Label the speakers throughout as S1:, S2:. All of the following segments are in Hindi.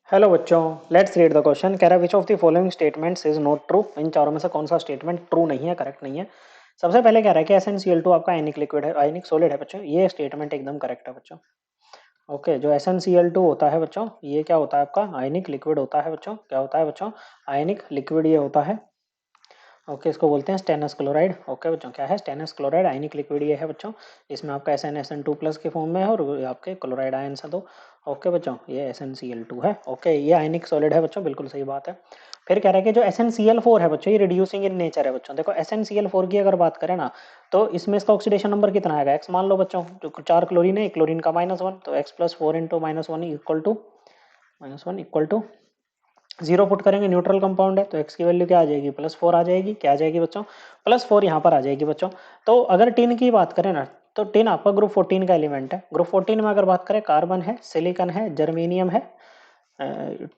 S1: हेलो बच्चों, लेट्स रीड द क्वेश्चन। कह रहा है which of the following statements is not true. इन चारों में से कौन सा स्टेटमेंट ट्रू नहीं है, करेक्ट नहीं है। सबसे पहले कह रहा है कि SnCl2 आपका आयनिक लिक्विड है, आयनिक सॉलिड है बच्चों। ये स्टेटमेंट एकदम करेक्ट है बच्चों। ओके, जो SnCl2 होता है बच्चों, ये क्या होता है आपका आयनिक लिक्विड होता है बच्चों। क्या होता है बच्चों? आयनिक लिक्विड ये होता है। ओके, इसको बोलते हैं स्टेनस क्लोराइड। ओके बच्चों, क्या है स्टेनस क्लोराइड, आयनिक लिक्विड ये है बच्चों। इसमें आपका SnSn2 प्लस के फॉर्म में है और आपके क्लोराइड आयन है दो। ओके बच्चों, ये SnCl2 है। ओके, ये आयनिक सॉलिड है बच्चों, बिल्कुल सही बात है। फिर कह रहा है कि जो SnCl4 है बच्चों, ये रिड्यूसिंग इन नेचर है बच्चों। देखो SnCl4 की अगर बात करें ना, तो इसमें इसका ऑक्सीडेशन नंबर कितना आएगा? एक्स मान लो बच्चों, जो 4 क्लोरीन है, क्लोरीन का -1, तो x plus 4 into -1 equal to 0 put करेंगे, न्यूट्रल कंपाउंड है तो x की वैल्यू क्या आ जाएगी? +4 आ जाएगी। क्या आ जाएगी बच्चों? +4 यहाँ पर आ जाएगी बच्चों। तो अगर टिन की बात करें ना, तो टिन आपका ग्रुप 14 का एलिमेंट है। ग्रुप 14 में अगर बात करें, कार्बन है, सिलिकॉन है, जर्मेनियम है,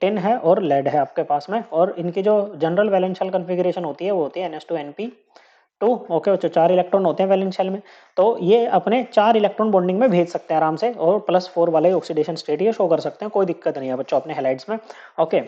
S1: टिन है और लेड है आपके पास में। और इनकी जो जनरल वैलेंस शेल कॉन्फ़िगरेशन होती है वो होती है NH2 NP2। ओके बच्चों, 4 इलेक्ट्रॉन होते हैं वैलेंस शेल में। तो ये अपने 4 इलेक्ट्रॉन बॉन्डिंग में भेज सकते हैं आराम से, और +4 वाले ऑक्सीडेशन स्टेट ये शो कर सकते हैं, कोई दिक्कत नहीं है बच्चों अपने हैलाइड्स में। ओके,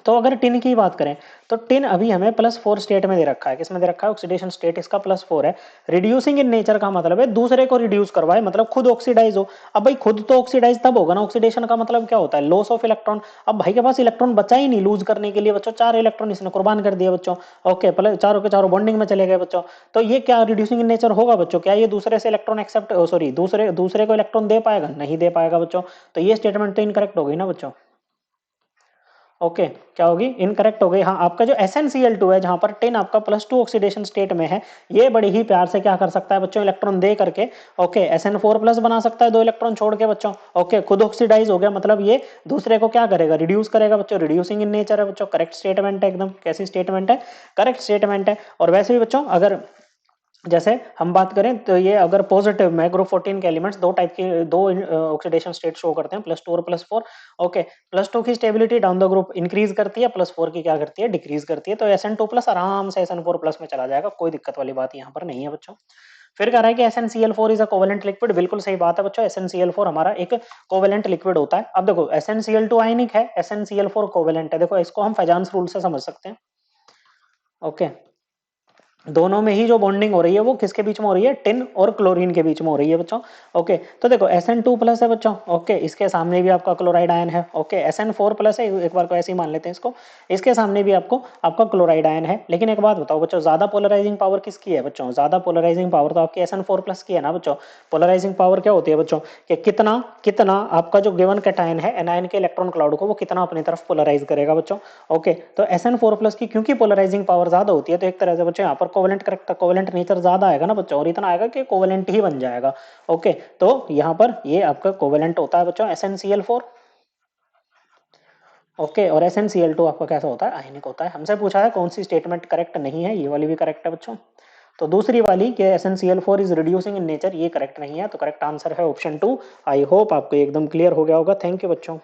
S1: तो अगर टिन की बात करें, तो टिन अभी हमें +4 स्टेट में दे रखा है। किसमें दे रखा है? ऑक्सीडेशन स्टेट इसका +4 है। रिड्यूसिंग इन नेचर का मतलब है दूसरे को रिड्यूस करवाए, मतलब खुद ऑक्सीडाइज हो। अब भाई खुद तो ऑक्सीडाइज तब होगा ना, ऑक्सीडेशन का मतलब क्या होता है? Loss of electron. अब भाई के पास इलेक्ट्रॉन बचा ही नहीं लूज करने के लिए बच्चों, 4 इलेक्ट्रॉन इसने कुर्बान कर दिया बच्चों। ओके, पहले चारों के चारों बॉन्डिंग में चले गए बच्चों। तो ये क्या रिड्यूसिंग इन नेचर होगा बच्चों? क्या ये दूसरे से इलेक्ट्रॉन एक्सेप्ट, सॉरी, दूसरे दूसरे को इलेक्ट्रॉन दे पाएगा? नहीं दे पाएगा बच्चों। तो ये स्टेटमेंट तो इनकरेक्ट हो गई ना बच्चों। ओके, क्या होगी? इनकरेक्ट हो गई। हाँ, आपका जो SnCl2 है, जहां पर टिन आपका +2 ऑक्सीडेशन स्टेट में है, ये बड़ी ही प्यार से क्या कर सकता है बच्चों? इलेक्ट्रॉन दे करके ओके SN4 प्लस बना सकता है, 2 इलेक्ट्रॉन छोड़ के बच्चों। ओके, खुद ऑक्सीडाइज हो गया, मतलब ये दूसरे को क्या करेगा? रिड्यूस करेगा बच्चों। रिड्यूसिंग इन नेचर है बच्चों, करेक्ट स्टेटमेंट है एकदम। कैसी स्टेटमेंट है? करेक्ट स्टेटमेंट है। और वैसे भी बच्चों, अगर जैसे हम बात करें तो ये अगर पॉजिटिव में ग्रुप 14 के एलिमेंट्स दो टाइप के, दो ऑक्सीडेशन स्टेट शो करते हैं, +2 और +4। ओके, +2 की stability down the group increase करती है, +4 की क्या करती है? डिक्रीज करती है। तो SN2 प्लस आराम से SN4 प्लस में चला जाएगा, कोई दिक्कत वाली बात यहाँ पर नहीं है बच्चों। फिर कह रहा है कि SnCl4 is a covalent liquid. बिल्कुल सही बात है बच्चों, SnCl4 हमारा एक कोवेलेंट लिक्विड होता है। अब देखो, SnCl2 आयनिक है, SnCl4 कोवेलेंट है। देखो, इसको हम फेजान्स रूल से समझ सकते हैं। ओके, दोनों में ही जो बॉन्डिंग हो रही है वो किसके बीच में हो रही है? टिन और क्लोरीन के बीच में हो रही है बच्चों। ओके, तो देखो SN2 प्लस है बच्चों। ओके, इसके सामने भी आपका क्लोराइड आयन है। ओके, SN4 प्लस है, एक बार को ऐसे ही मान लेते हैं इसको। इसके सामने भी आपको आपका क्लोराइड आयन है। लेकिन एक बात बताओ बच्चों, ज्यादा पोलराइजिंग पावर किसकी है बच्चों? ज्यादा पोलराइजिंग पावर तो आपकी SN4 प्लस की है ना बच्चों। पोलराइजिंग पावर क्या होती है बच्चों? कि कितना कितना आपका जो गिवन कैटायन है, एनायन के इलेक्ट्रॉन क्लाउड को वो कितना अपनी तरफ पोलराइज करेगा बच्चों। ओके, तो SN4 प्लस की क्योंकि पोलराइजिंग पावर ज्यादा होती है, तो एक तरह से बच्चों यहाँ पर कोवेलेंट करेक्ट, कोवेलेंट नेचर ज्यादा आएगा ना बच्चों, और इतना आएगा कि कोवेलेंट ही बन जाएगा। ओके, तो यहाँ पर ये आपका कोवेलेंट होता है बच्चों SnCl4। ओके, और SnCl2 आपका कैसा होता है? आयनिक होता है। हमसे पूछा है कौन सी स्टेटमेंट करेक्ट नहीं है, ये वाली भी करेक्ट है बच्चों। तो दूसरी वाली कि SnCl4 is reducing in nature, ये करेक्ट नहीं है। तो करेक्ट आंसर है ऑप्शन 2। आई होप आपको एकदम क्लियर हो गया होगा। थैंक यू बच्चों।